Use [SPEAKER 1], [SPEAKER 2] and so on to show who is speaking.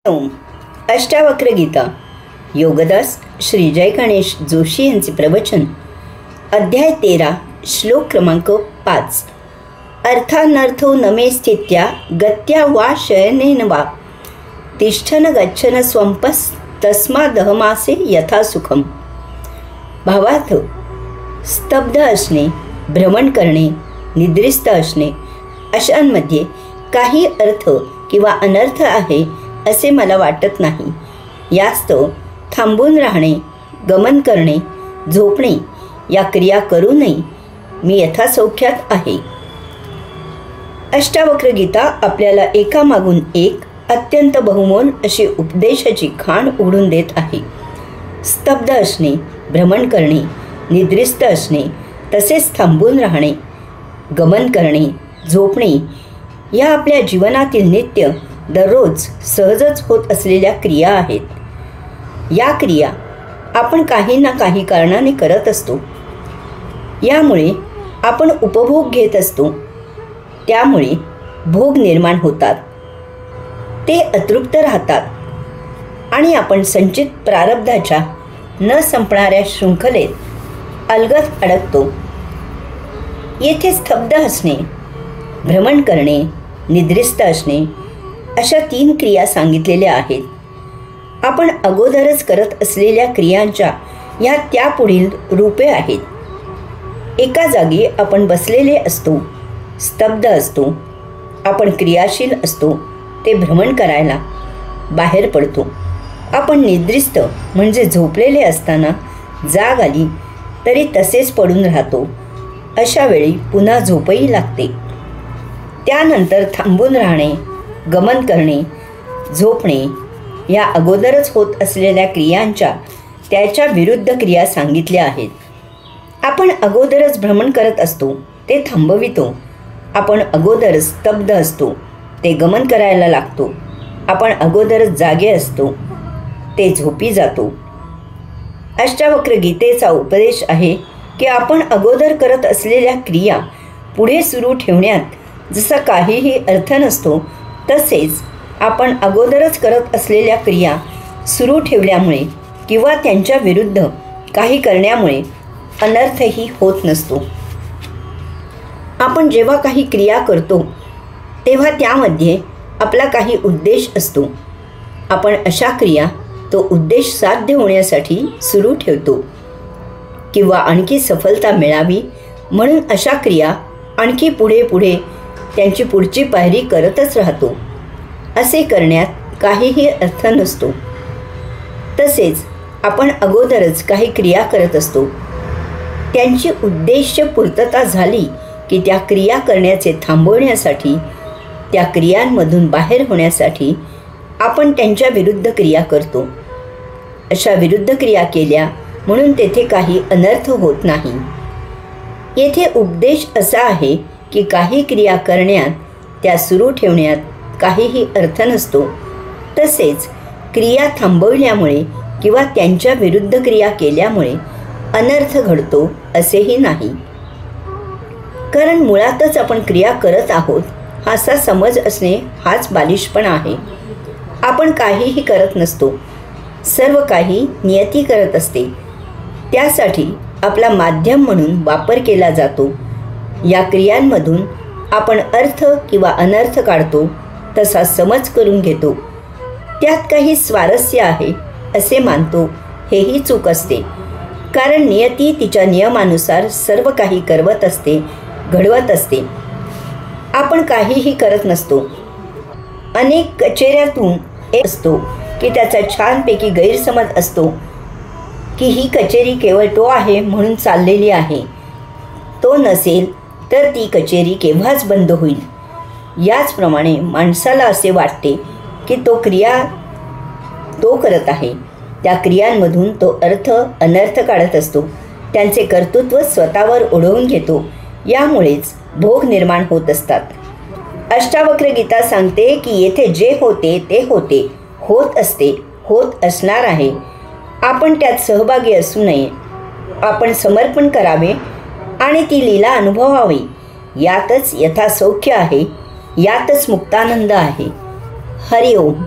[SPEAKER 1] ओम. अष्टावक्र गीता योगदास श्री जय गणेश जोशी यांचे प्रवचन. अध्याय 13 श्लोक क्रमांक 5. अर्थानर्थो न मे स्थित्या गत्या वा शयनेन वा तिष्ठन गच्छन स्वंपस तस्मादहमासे यथा सुखम. भावार्थ, स्तब्ध असणे, भ्रमण करणे, निद्रिस्त असणे अशांमध्ये काही अर्थ किंवा अनर्थ आहे असे मला वाटत नाही. यास्तव थांबून राहणे, गमन करणे, झोपणे या क्रिया करूनही मी यथासौख्यात आहे. अष्टावक्र गीता आपल्याला एकामागून एक अत्यंत बहुमोल अशी उपदेशाची खाण उघडून देत आहे. स्तब्ध असणे, भ्रमण करणे, निद्रिस्त असणे, तसेच थांबून राहणे, गमन करणे, झोपणे या आपल्या जीवनातील नित्य दररोज सहजच होत असलेल्या क्रिया आहेत. या क्रिया आपण काही ना काही कारणाने करत असतो. यामुळे आपण उपभोग घेत असतो. त्यामुळे भोग निर्माण होतात, ते अतृप्त राहतात आणि आपण संचित प्रारब्धाच्या न संपणाऱ्या शृंखलेत अलगद अडकतो. येथे स्तब्ध असणे, भ्रमण करणे, निद्रिस्त असणे अशा 3 क्रिया सांगितलेल्या आहेत. आपण अगोदरच करत असलेल्या क्रियांच्या ह्या त्यापुढील रूपे आहेत. एका जागी आपण बसलेले असतो, स्तब्ध असतो, आपण क्रियाशील असतो, ते भ्रमण करायला बाहेर पडतो. आपण निद्रिस्त म्हणजे झोपलेले असताना जाग आली तरी तसेच पडून राहतो. अशा वेळी पुन्हा झोपही लागते. त्यानंतर थांबून राहणे, गमन करणे, झोपणे या अगोदरच होत असलेल्या क्रियांच्या त्याच्या विरुद्ध क्रिया सांगितल्या आहेत. आपण अगोदरच भ्रमण करत असतो, ते थांबवितो. आपण अगोदरच स्तब्ध असतो, ते गमन करायला लागतो. आपण अगोदरच जागे असतो, ते झोपी जातो. अष्टावक्र गीतेचा उपदेश आहे की आपण अगोदर करत असलेल्या क्रिया पुढे सुरू ठेवण्यात जसा काहीही अर्थ नसतो, तसेच आपण अगोदरच करत असलेल्या क्रिया सुरू ठेवल्यामुळे किंवा त्यांच्या विरुद्ध काही करण्यामुळे अनर्थही होत नसतो. आपण जेव्हा काही क्रिया करतो तेव्हा त्यामध्ये आपला काही उद्देश असतो. आपण अशा क्रिया तो उद्देश साध्य होण्यासाठी सुरू ठेवतो किंवा आणखी सफलता मिळावी म्हणून अशा क्रिया आणखी पुढे पुढे त्यांची पुढची पायरी करतच राहतो. असे करण्यात काहीही अर्थ नसतो. तसेच आपण अगोदरच काही क्रिया करत असतो. त्यांची उद्देश्य पूर्तता झाली की त्या क्रिया करण्याचे थांबवण्यासाठी, त्या क्रियांमधून बाहेर होण्यासाठी आपण त्यांच्या विरुद्ध क्रिया करतो. अशा विरुद्ध क्रिया केल्या म्हणून तेथे काही अनर्थ होत नाही. येथे उपदेश असा आहे की काही क्रिया करण्यात, त्या सुरू ठेवण्यात काहीही अर्थ नसतो. तसेच क्रिया थांबवल्यामुळे किंवा त्यांच्या विरुद्ध क्रिया केल्यामुळे अनर्थ घडतो असेही नाही. कारण मुळातच आपण क्रिया करत आहोत असा समज असणे हाच बालिशपणा आहे. आपण काहीही करत नसतो, सर्व काही नियती करत असते. त्यासाठी आपला माध्यम म्हणून वापर केला जातो. या क्रियांमधून आपण अर्थ किंवा अनर्थ काढतो, तसा समज करून घेतो. त्यात काही स्वारस्य आहे असे मानतो, हेही चूक असते. कारण नियती तिच्या नियमानुसार सर्व काही करवत असते, घडवत असते. आपण काहीही करत नसतो. अनेक कचेऱ्यातून एक असतो की त्याचा छानपैकी गैरसमज असतो की ही कचेरी केवळ तो आहे म्हणून चाललेली आहे. तो नसेल तर ती कचेरी केव्हाच बंद होईल. याचप्रमाणे माणसाला असे वाटते की तो क्रिया तो करत आहे. त्या क्रियांमधून तो अर्थ अनर्थ काढत असतो. त्यांचे कर्तृत्व स्वतःवर ओढवून घेतो. यामुळेच भोग निर्माण होत असतात. अष्टावक्र गीता सांगते की येथे जे होते ते होते, होत असते, होत असणार आहे. आपण त्यात सहभागी असू नये. आपण समर्पण करावे आणि ती लीला अनुभवावी. यातच यथासौख्य आहे, यातच मुक्तानंद आहे. हरि ओम.